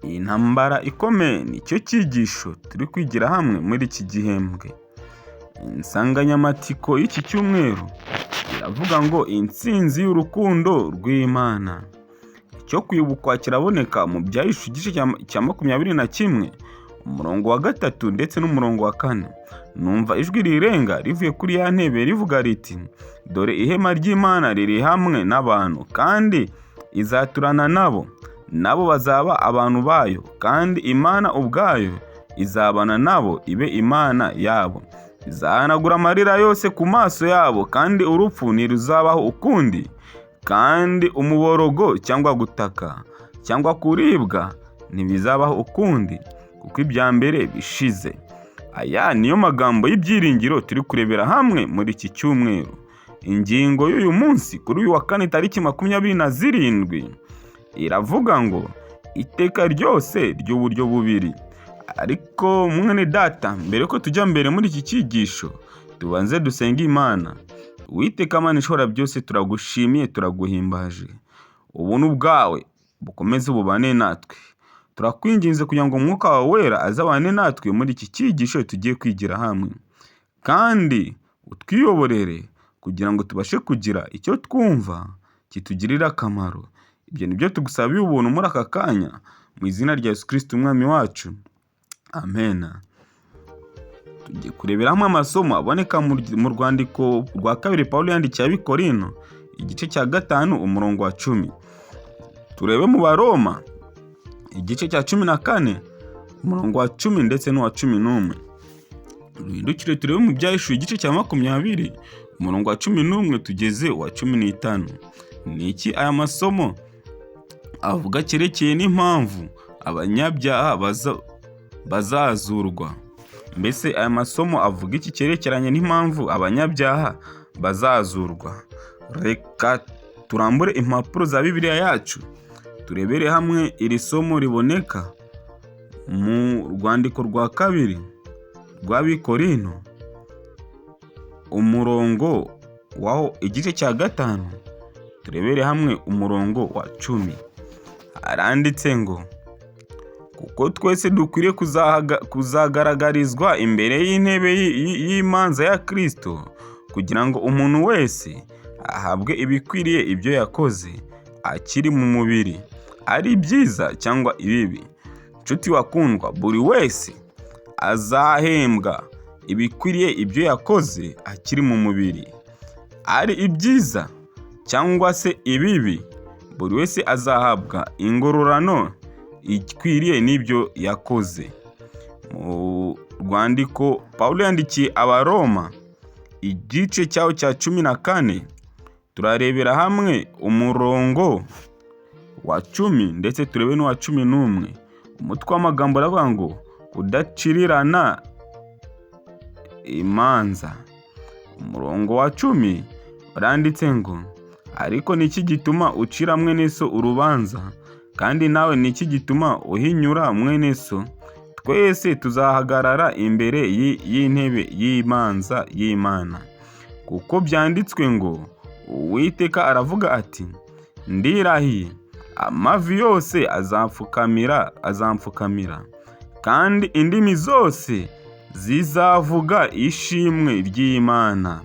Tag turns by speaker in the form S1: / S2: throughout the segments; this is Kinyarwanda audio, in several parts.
S1: Iyi ntambara ikomeye nicyo cyigisho turi kwigira hamwe muri iki gihembwe. Insanganyamatsiko y'iki cyumweru iravuga ngo intsinzi y'urukundo rw'Imana. Icyo kwibukwa kiraboneka mu Byahishuwe igice cya 21 umurongo wa 3 ndetse n'umurongo wa 4. Numva ijwi rirenga rivuye kuri ya ntebe rivuga riti, dore ihema ry'Imana riri hamwe n'abantu, kandi izaturana nabo bazaba abantu bayo, kandi Imana ubwayo izabana nabo ibe Imana yabo. Izahanagura amarira yose ku maso yabo, kandi urupfu ntiruzabaho ukundi, kandi umuborogo cyangwa gutaka cyangwa kuribwa ntibizabaho ukundi, kuko ibya mbere bishize. Aya niyo magambo y'ibyiringiro turi kurebera hamwe muri iki cyumweru. Ingingo y'uyu munsi kuri uyu wa 4 tariki 27 iravuga ngo iteka ryose ry'uburyo bubiri. Ariko mwene data, mbere ko tujya mbere muri iki cyigisho, tubanze dusenge Imana. Uwiteka Mana ishobora byose, turagushimiye, turaguhimbaje. Ubuntu bwawe bukomeze bubane natwe. Turakwinginze kugira ngo Umwuka wawe wera azabane natwe muri iki cyigisho tugiye kwigira hamwe, kandi utwiyoborere kugira ngo tubashe kugira icyo twumva kitugirira akamaro. Ibyo nibyo tugusabiye ubuntu muri aka kanya, mu izina rya Yesu Kristo umwami wacu, amen. Tugiye kurebera hamwe amasomo aboneka mu rwandiko rwa 2 Pawulo yandikiye Abikorino igice cya 5 umurongo wa 10. Turebe mu Baroma igice cya 14 umurongo wa 10 ndetse n'uwa 11. Duhindukire turebe mu Byahishuwe igice cya 20 umurongo wa 11 tugeze wa 15. Niki aya masomo avuga cyerekeye n'impamvu abanyabyaha bazazurwa? Mbese aya masomo avuga iki cyerekeranye n'impamvu abanyabyaha bazazurwa? Reka turambure impapuro za Bibiliya yacu turebere hamwe iri somo riboneka mu rwandiko rwa 2 rw'Abikorino umurongo waho igice cya 5, turebere hamwe umurongo wa 10. Haranditse ngo, kuko twese dukwiriye kuzagaragarizwa imbere y'intebe y'imanza ya Kristo, kugira ngo umuntu wese ahabwe ibikwiriye ibyo yakoze akiri mu mubiri, ari byiza cyangwa ibibi. Nshuti wakundwa, buri wese azahembwa ibikwiriye ibyo yakoze akiri mu mubiri, ari ibyiza cyangwa se ibibi. Buri wese azahabwa ingororano ikwiriye n'ibyo yakoze. Mu rwandiko Pawulo yandikiye Abaroma igice cyaho cya 14 turarebera hamwe umurongo wa 10 ndetse turebe n'uwa 11. Umutwe w'amagambo aravuga ngo kudacirirana imanza. Umurongo wa 10 uranditse ngo, ariko niki gituma ucira mwene so urubanza, kandi nawe niki gituma uhinyura mwene so? Twese tuzahagarara imbere y'intebe y'imanza y'Imana. Kuko byanditswe ngo, Uwiteka aravuga ati, ndirahiye, amavi yose azamfukamira, kandi indimi zose zizavuga ishimwe ry'Imana.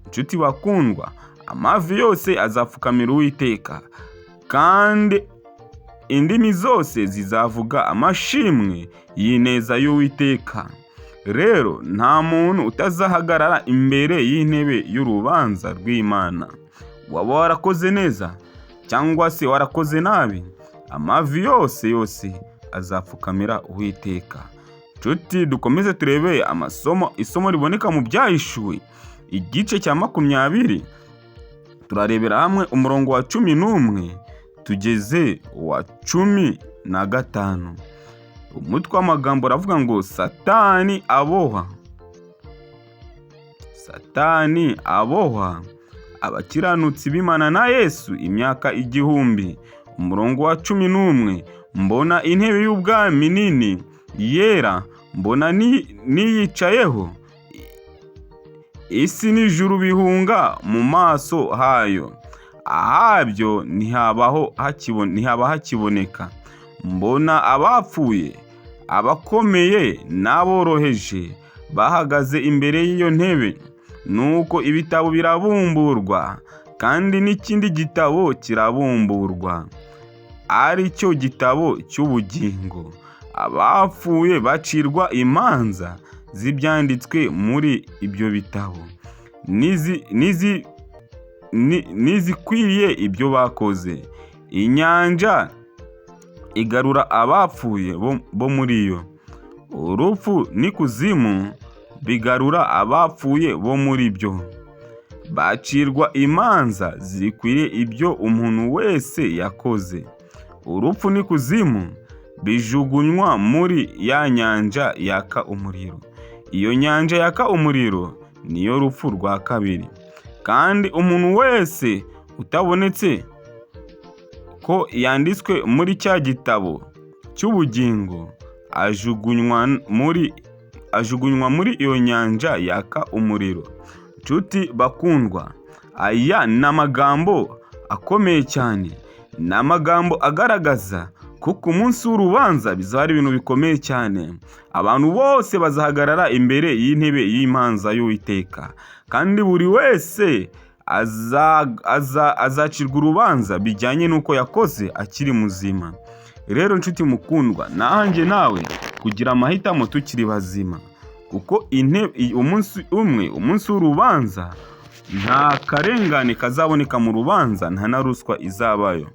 S1: Nshuti bakundwa, amavi yose azapfukamira Uwiteka, kandi indimi zose zizavuga amashimwe y'ineza y'Uwiteka. Rero nta muntu utazahagarara imbere y'intebe y'urubanza rw'Imana. Waba warakoze neza cyangwa se warakoze nabi, amavi yose azapfukamira Uwiteka. Nshuti, dukomeze turebe isomo riboneka mu Byahishuwe igice cya 20. Turarebera hamwe umurongo wa 11 tugeze wa 15. Umutwe w'amagambo aravuga ngo, Satani aboha abakiranutsi b'Imana na Yesu imyaka 1000. Umurongo wa 11, mbona intebe y'ubwami nini yera, mbona niyicayeho, isi n'ijuru bihunga mu maso hayo, ahabyo ntihaba hakiboneka. mbona abapfuye, abakomeye n'aboroheje bahagaze imbere y'iyo ntebe. Nuko ibitabo birabumburwa, kandi n'ikindi gitabo kirabumburwa, ari cyo gitabo cy'ubugingo. Abapfuye bacirwa imanza z'ibyanditswe muri ibyo bitabo, n'izikwiriye ibyo bakoze. Inyanja igarura abapfuye bo muri yo. Urupfu n'ikuzimu bigarura abapfuye bo muri byo. Bacirwa imanza zikwiriye ibyo umuntu wese yakoze. Urupfu n'ikuzimu bijugunywa muri ya nyanja yaka umuriro. Iyo nyanja yaka umuriro niyo rupfu rwa kabiri. Kandi umuntu wese utabonetse ko yanditswe muri cya gitabo cy'ubugingo ajugunywa muri iyo nyanja yaka umuriro. Nshuti bakundwa, aya ni amagambo akomeye cyane. Ni amagambo agaragaza ko ku munsi w'urubanza bizaba ari ibintu bikomeye cyane. Abantu bose bazahagarara imbere y'intebe y'imanza y'Uwiteka, kandi buri wese azacirwa urubanza bijyanye n'uko yakoze akiri muzima. Rero nshuti mukundwa, nanjye nawe kugira amahitamo tukiri bazima, kuko umunsi w'urubanza nta karengane kazaboneka mu rubanza, nta na ruswa izabayo,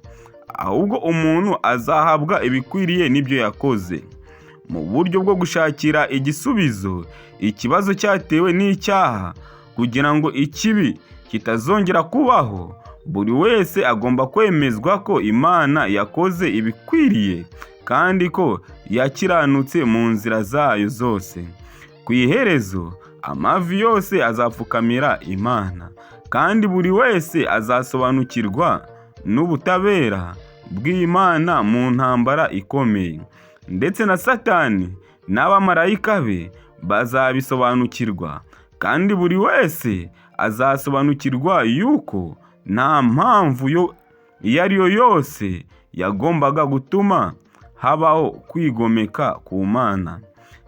S1: ahubwo umuntu azahabwa ibikwiriye n'ibyo yakoze. Mu buryo bwo gushakira igisubizo ikibazo cyatewe n'icyaha, kugira ngo ikibi kitazongera kubaho, buri wese agomba kwemezwa ko Imana yakoze ibikwiriye kandi ko yakiranutse mu nzira zayo zose. Ku iherezo amavi yose azapfukamira Imana, kandi buri wese azasobanukirwa n'ubutabera bw'Imana mu ntambara ikomeye. Ndetse na Satani n'abamarayika be bazabisobanukirwa, kandi buri wese azasobanukirwa yuko nta mpamvu iyo ari yo yose yagombaga gutuma habaho kwigomeka ku Mana.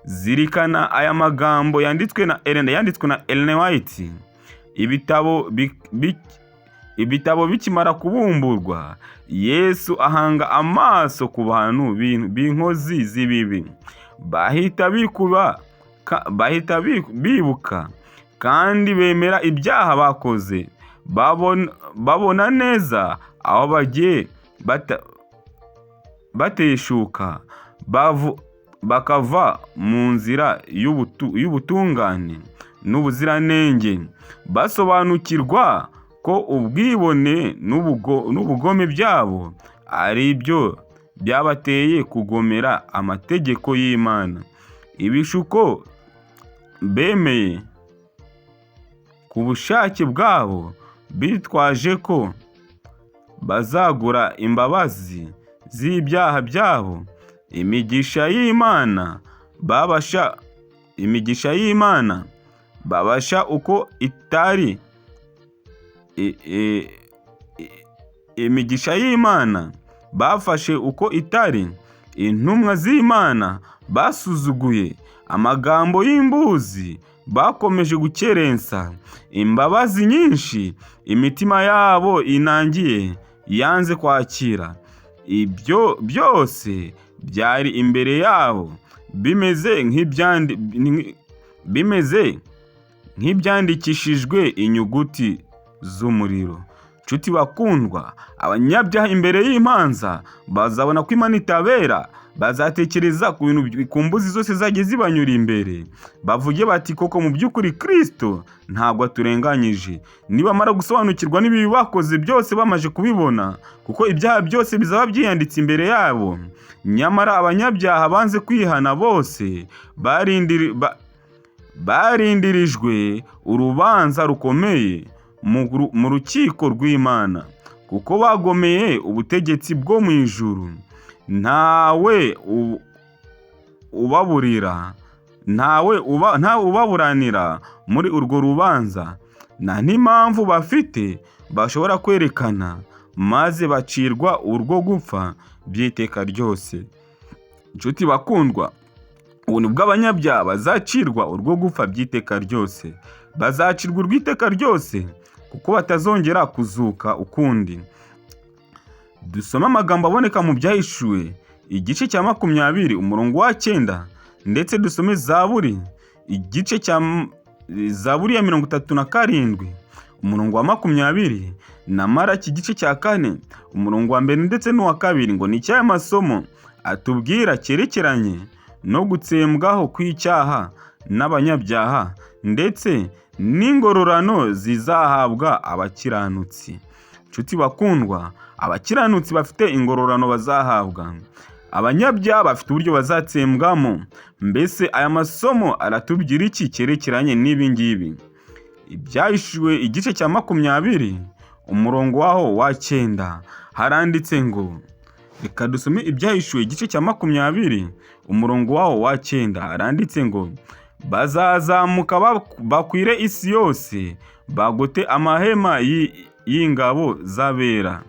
S1: Zirikana aya magambo yanditswe na Ellen White. Ibitabo bikimara kubumburwa, Yesu ahanga amaso ku bantu b'inkozi z'ibibi. Bahita bibuka kandi bemera ibyaha bakoze. Babona neza aho bagiye bateshuka, bakava mu nzira y'ubutungane n'ubuziranenge. Basobanukirwa ko ubwibone n'ubugome byabo ari byo byabateye kugomera amategeko y'Imana. Ibishuko bemeye ku bushake bwabo, bitwaje ko bazagura imbabazi z'ibyaha byabo. Imigisha y'Imana babasha uko itari. Imigisha y'Imana bafashe uko itari. Intumwa z'Imana basuzuguye amagambo y'imbuzi, bakomeje gukerensa imbabazi nyinshi imitima yabo inangiye yanze kwakira. Ibyo byose byari imbere yabo bimeze nk'ibyandikishijwe inyuguti z'umuriro. Nshuti bakundwa, abanyabyaha imbere y'imanza bazabona ko Imana itabera. Bazatekereza ku mbuzi zose zagiye zibanyura imbere, bavuge bati koko mu by'ukuri Kristo ntabwo aturenganyije. Nibamara gusobanukirwa n'ibibi bakoze byose bamaze kubibona, kuko ibyaha byose bizaba byiyanditse imbere yabo. Nyamara abanyabyaha banze kwihana bose barindirijwe urubanza rukomeye mu rukiko rw'Imana, kuko bagomeye ubutegetsi bwo mu ijuru. Ntawe ubaburanira muri urwo rubanza, nta n'impamvu bafite bashobora kwerekana maze bacirwa urwo gupfa by'iteka ryose. Inshuti bakundwa, ubu nibwo abanyabyaha bazacirwa urwo gupfa by'iteka ryose. Bazacirwa urw'iteka ryose kuko batazongera kuzuka ukundi. Dusome amagambo aboneka mu Byahishuwe igice cya 20 umurongo wa 9, ndetse dusome Zaburi igice cya Zaburi ya 37 umurongo wa 20, na Maraki igice cya 4 umurongo wa 1 ndetse n'uwa 2, ngo ni icyaha amasomo atubwira cyerekeranye no gutsembwaho kw'icyaha n'abanyabyaha, ndetse n'ingororano zizahabwa abakiranutsi. Inshuti bakundwa, abakiranutsi bafite ingororano bazahabwa, abanyabyaha bafite uburyo bazatsembwamo. Mbese aya masomo aratubwira iki cyerekeranye n'ibi ngibi? Ibyahishuwe igice cya 20 umurongo waho wa 9 haranditse ngo, reka dusome Ibyahishuwe igice cya 20 umurongo waho wa 9 haranditse ngo, bazazamuka bakwire isi yose, bagote amahema y'ingabo z'abera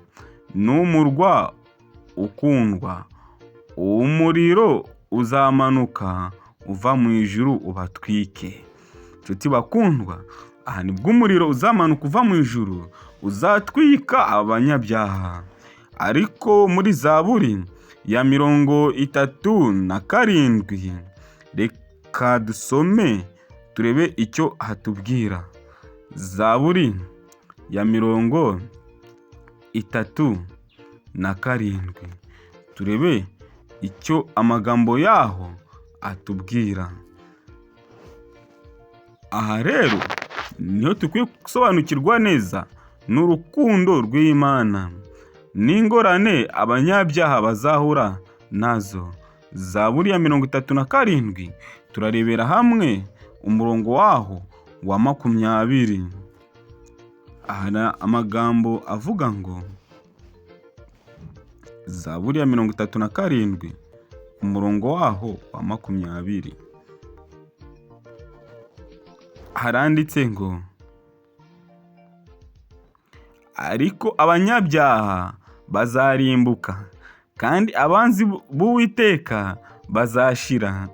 S1: n'umurwa ukundwa. Umuriro uzamanuka uva mu ijuru ubatwike. Inshuti bakundwa, aha nibwo umuriro uzamanuka uva mu ijuru uzatwika abanyabyaha. Ariko muri Zaburi ya 37, reka dusome turebe icyo hatubwira. Zaburi ya 37, turebe icyo amagambo yaho atubwira. Aha rero niho tukwiye gusobanukirwa neza n'urukundo rw'Imana n'ingorane abanyabyaha bazahura nazo. Zaburi ya 37 turarebera hamwe umurongo waho wa 20. Aha amagambo avuga ngo, Zaburi ya 37 umurongo waho wa 20 haranditse ngo, ariko abanyabyaha bazarimbuka, kandi abanzi b'Uwiteka bazashira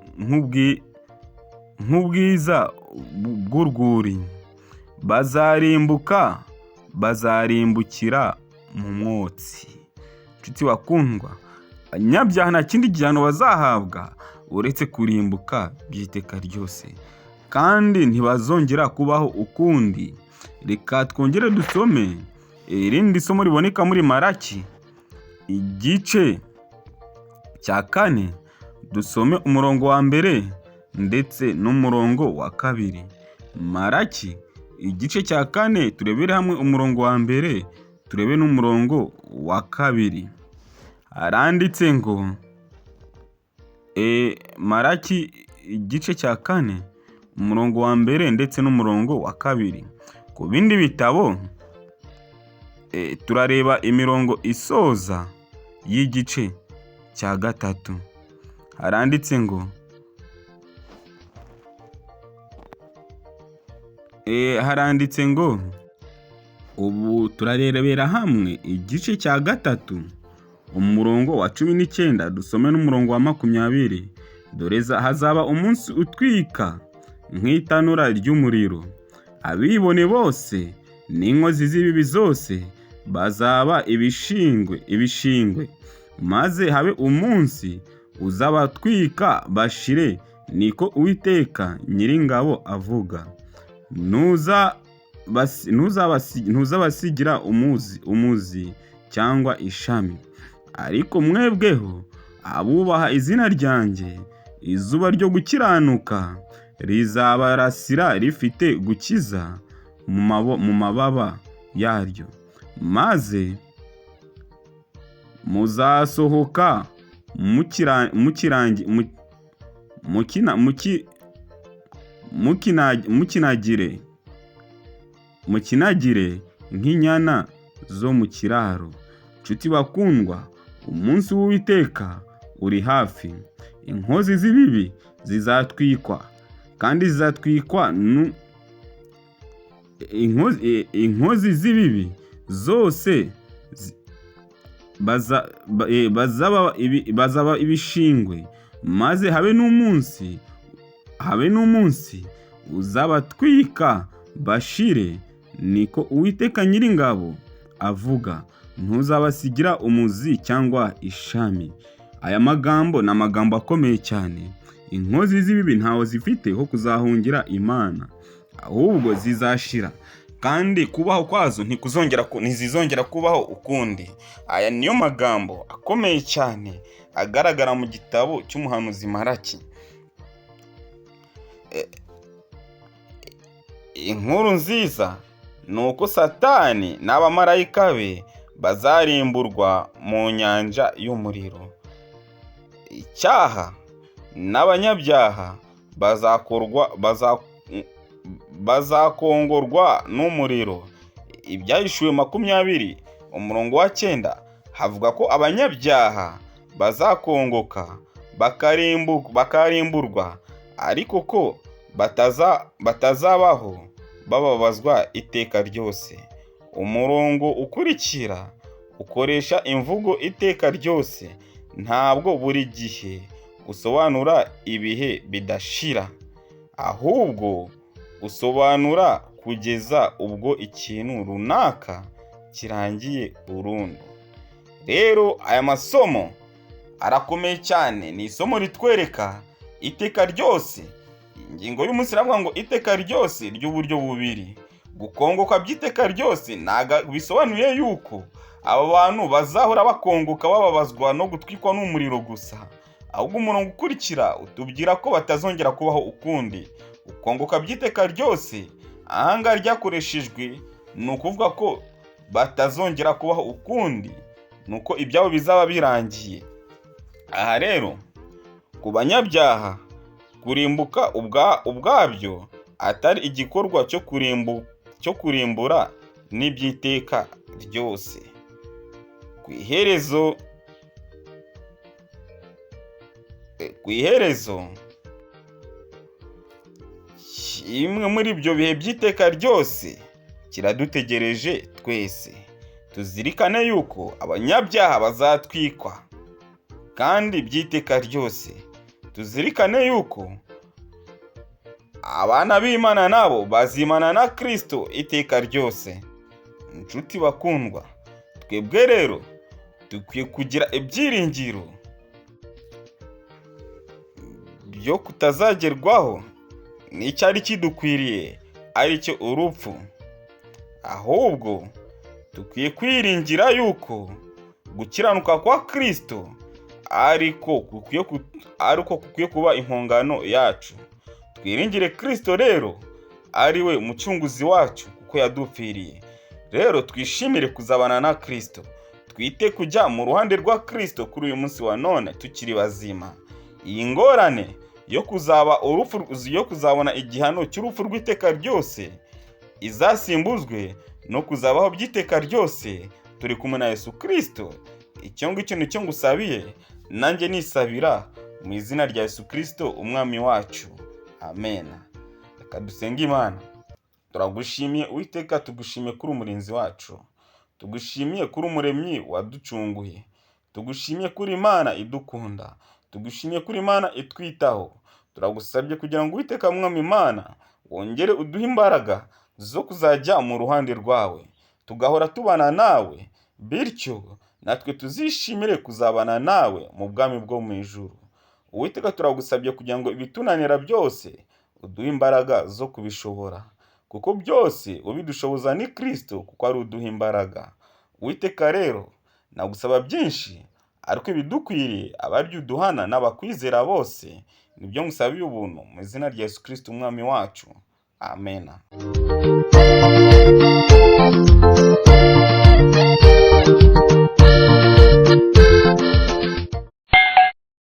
S1: nk'ubwiza bw'urwuri. Bazarimbuka, bazarimbukira mu mwotsi. Inshuti bakundwa, abanyabyaha nta kindi gihano bazahabwa uretse kurimbuka by'iteka ryose, kandi ntibazongera kubaho ukundi. Reka twongere dusome irindi somo riboneka muri Maraki igice cya 4, dusome umurongo wa 1 ndetse n'umurongo wa 2. Maraki igice cya 4 turebere hamwe umurongo wa 1, turebe n'umurongo wa 2. Haranditse ngo, Maraki igice cya 4 umurongo wa 1 ndetse n'umurongo wa 2. Ku bindi bitabo turareba imirongo isoza y'igice cya 3. Haranditse ngo, ubu turarebera hamwe igice cya 3 umurongo wa 19, dusome n'umurongo wa 20. Dore hazaba umunsi utwika nk'itanura ry'umuriro. Abibone bose n'inkozi z'ibibi zose bazaba ibishingwe, maze habe umunsi uzabatwika bashire, niko Uwiteka Nyiringabo avuga. Ntuzabasigira umuzi cyangwa ishami. Ariko mwebweho abubaha izina ryanjye, izuba ryo gukiranuka rizabarasira rifite gukiza mu mababa yaryo. Maze muzasohoka mukinagire nk'inyana zo mu kiraro. Inshuti bakundwa, umunsi w'Uwiteka uri hafi. Inkozi z'ibibi zizatwikwa, kandi zizatwikwa inkozi z'ibibi zose bazaba ibishingwe, maze habe n'umunsi uzabatwika bashire, niko Uwiteka Nyiringabo avuga. Ntuzabasigira umuzi cyangwa ishami. Aya magambo ni amagambo akomeye cyane. Inkozi z'ibibi ntaho zifite ho kuzahungira Imana, ahubwo zizashira, kandi kubaho kwazo ntizizongera kubaho ukundi. Aya niyo magambo akomeye cyane agaragara mu gitabo cy'umuhanuzi Malaki. Inkuru nziza ni uko Satani n'abamarayika be bazarimburwa mu nyanja y'umuriro. Icyaha n'abanyabyaha bazakongorwa n'umuriro. Ibyahishuwe 20:9 havuga ko abanyabyaha bazakongoka bakarimburwa, ariko ko batazabaho bababazwa iteka ryose. Umurongo ukurikira ukoresha imvugo iteka ryose, ntabwo buri gihe usobanura ibihe bidashira, ahubwo usobanura kugeza ubwo ikintu runaka kirangiye burundu. Rero aya masomo arakomeye cyane. Ni isomo ritwereka iteka ryose. Ingingo y'umunsi iravuga ngo iteka ryose ry'uburyo bubiri. Gukongoka by'iteka ryose ntago bisobanuye yuko aba bantu bazahora bakongoka bababazwa no gutwikwa n'umuriro gusa, ahubwo umurongo ukurikira utubwira ko batazongera kubaho ukundi. Gukongoka by'iteka ryose ahanga ryakoreshejwe ni ukuvuga ko batazongera kubaho ukundi, nuko ibyabo bizaba birangiye. Aha rero ku banyabyaha kurimbuka ubwabyo atari igikorwa cyo kurimbura n'iby'iteka ryose. Ku iherezo kimwe muri ibyo bihe by'iteka ryose kiradutegereje twese. Tuzirikane yuko abanyabyaha bazatwikwa kandi by'iteka ryose. Tuzirikane yuko abana b'Imana nabo bazimana na Kristo iteka ryose. Inshuti bakundwa, twebwe rero dukwiye kugira ibyiringiro byo kutazagerwaho n'icyari kidukwiriye, ari cyo urupfu. Ahubwo dukwiye kwiringira yuko gukiranuka kwa Kristo ariko kukwiye kuba impongano yacu. Twiringire Kristo rero ari we umucunguzi wacu kuko yadupfiriye. Rero twishimire kuzabana na Kristo, twite kujya mu ruhande rwa Kristo kuri uyu munsi wa none tukiri bazima. Iyi ngorane yo kuzabona igihano cy'urupfu rw'iteka ryose izasimbuzwe no kuzabaho by'iteka ryose turi kumwe na Yesu Kristo. Icyo ngicyo nicyo ngusabiye, nanjye nisabira mu izina rya Yesu Kristo umwami wacu. Amen. Reka dusenge Imana. Turagushimiye Uwiteka, tugushimiye kuri umurinzi wacu, tugushimiye kuri umuremyi waducunguye, tugushimiye kuri Imana idukunda, tugushimiye kuri Imana itwitaho. Turagusabye kugira ngo Uwiteka mwami Imana wongere uduhe imbaraga zo kuzajya mu ruhande rwawe, tugahora tubana nawe, bityo natwe tuzishimire kuzabana nawe mu bwami bwo mu ijuru. Uwiteka turagusabye kugira ngo ibitunanira byose uduhe imbaraga zo kubishobora, kuko byose ubidushoboza ni Kristo kuko ari uduha imbaraga. Uwiteka rero nagusaba byinshi, ariko ibidukwiriye abaryo uduhana n'abakwizera bose. Nibyo ngusabiye ubuntu mu izina rya Yesu Kristo umwami wacu. Amen.